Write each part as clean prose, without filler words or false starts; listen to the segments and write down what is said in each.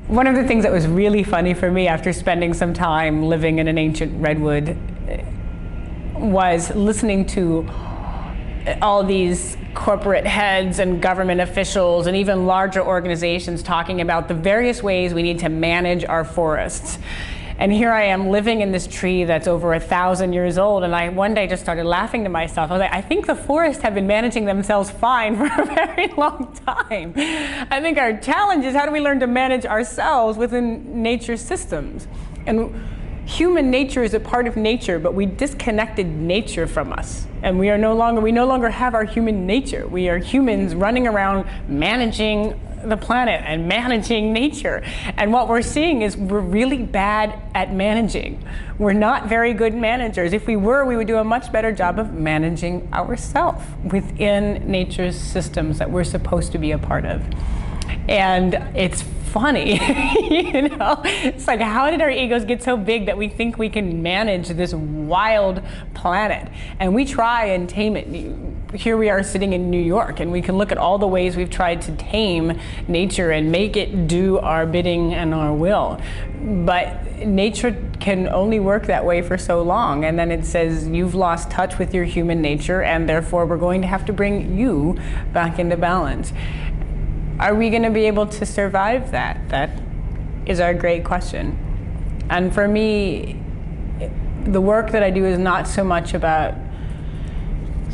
One of the things that was really funny for me after spending some time living in an ancient redwood was listening to all these corporate heads and government officials and even larger organizations talking about the various ways we need to manage our forests. And here I am living in this tree that's over 1,000 years old, and I one day just started laughing to myself. I was like, I think the forests have been managing themselves fine for a very long time. I think our challenge is how do we learn to manage ourselves within nature's systems? And human nature is a part of nature, but we disconnected nature from us. And we no longer have our human nature. We are humans running around managing the planet and managing nature. And what we're seeing is we're really bad at managing. We're not very good managers. If we were, we would do a much better job of managing ourselves within nature's systems that we're supposed to be a part of. And it's funny, you know? It's like, how did our egos get so big that we think we can manage this wild planet? And we try and tame it. Here we are sitting in New York, and we can look at all the ways we've tried to tame nature and make it do our bidding and our will. But nature can only work that way for so long, and then it says you've lost touch with your human nature, and therefore we're going to have to bring you back into balance. Are we going to be able to survive that? That is our great question. And for me, the work that I do is not so much about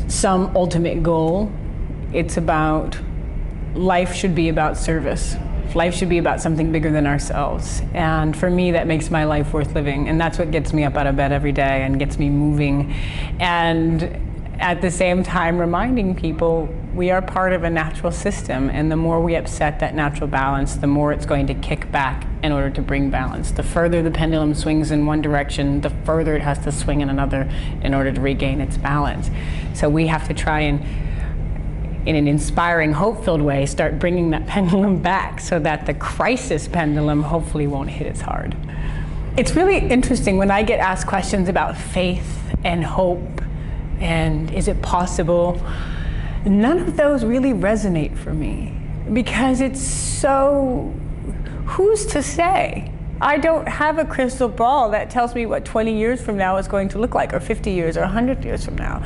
some ultimate goal. It's about life should be about service. Life should be about something bigger than ourselves. And for me, that makes my life worth living. And that's what gets me up out of bed every day and gets me moving. And at the same time, reminding people we are part of a natural system, and the more we upset that natural balance, the more it's going to kick back in order to bring balance. The further the pendulum swings in one direction, the further it has to swing in another in order to regain its balance. So we have to try and, in an inspiring, hope-filled way, start bringing that pendulum back so that the crisis pendulum hopefully won't hit as hard. It's really interesting when I get asked questions about faith and hope and is it possible. None of those really resonate for me because it's so, who's to say? I don't have a crystal ball that tells me what 20 years from now is going to look like, or 50 years, or 100 years from now.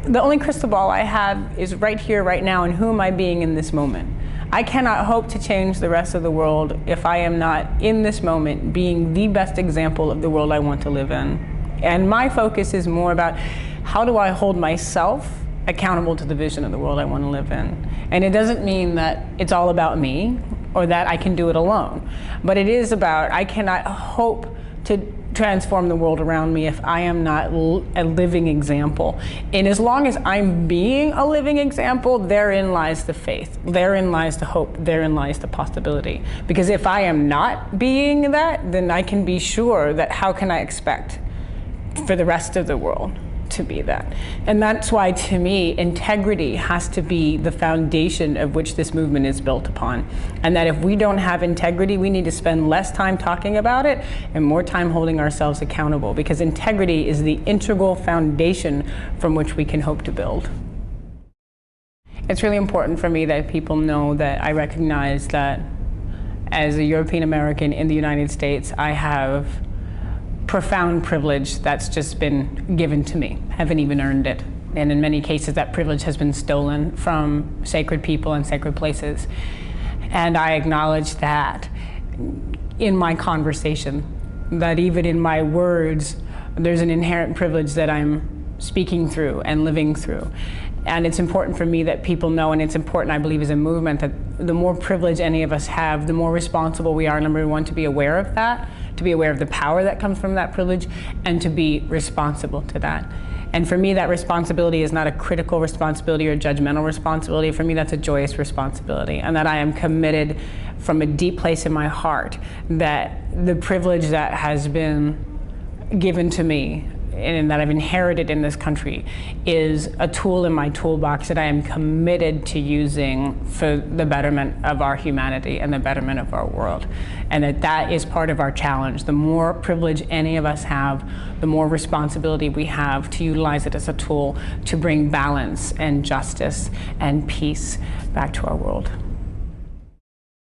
The only crystal ball I have is right here, right now, and who am I being in this moment? I cannot hope to change the rest of the world if I am not, in this moment, being the best example of the world I want to live in. And my focus is more about how do I hold myself accountable to the vision of the world I want to live in. And it doesn't mean that it's all about me or that I can do it alone. But it is about, I cannot hope to transform the world around me if I am not a living example. And as long as I'm being a living example, therein lies the faith, therein lies the hope, therein lies the possibility. Because if I am not being that, then I can be sure that how can I expect for the rest of the world to be that? And that's why, to me, integrity has to be the foundation of which this movement is built upon. And that if we don't have integrity, we need to spend less time talking about it and more time holding ourselves accountable, because integrity is the integral foundation from which we can hope to build. It's really important for me that people know that I recognize that as a European American in the United States, I have profound privilege that's just been given to me. I haven't even earned it. And in many cases, that privilege has been stolen from sacred people and sacred places. And I acknowledge that in my conversation, that even in my words, there's an inherent privilege that I'm speaking through and living through. And it's important for me that people know, and it's important, I believe, as a movement, that the more privilege any of us have, the more responsible we are, number one, to be aware of that, to be aware of the power that comes from that privilege, and to be responsible to that. And for me, that responsibility is not a critical responsibility or judgmental responsibility. For me, that's a joyous responsibility, and that I am committed from a deep place in my heart that the privilege that has been given to me and that I've inherited in this country is a tool in my toolbox that I am committed to using for the betterment of our humanity and the betterment of our world. And that is part of our challenge. The more privilege any of us have, the more responsibility we have to utilize it as a tool to bring balance and justice and peace back to our world.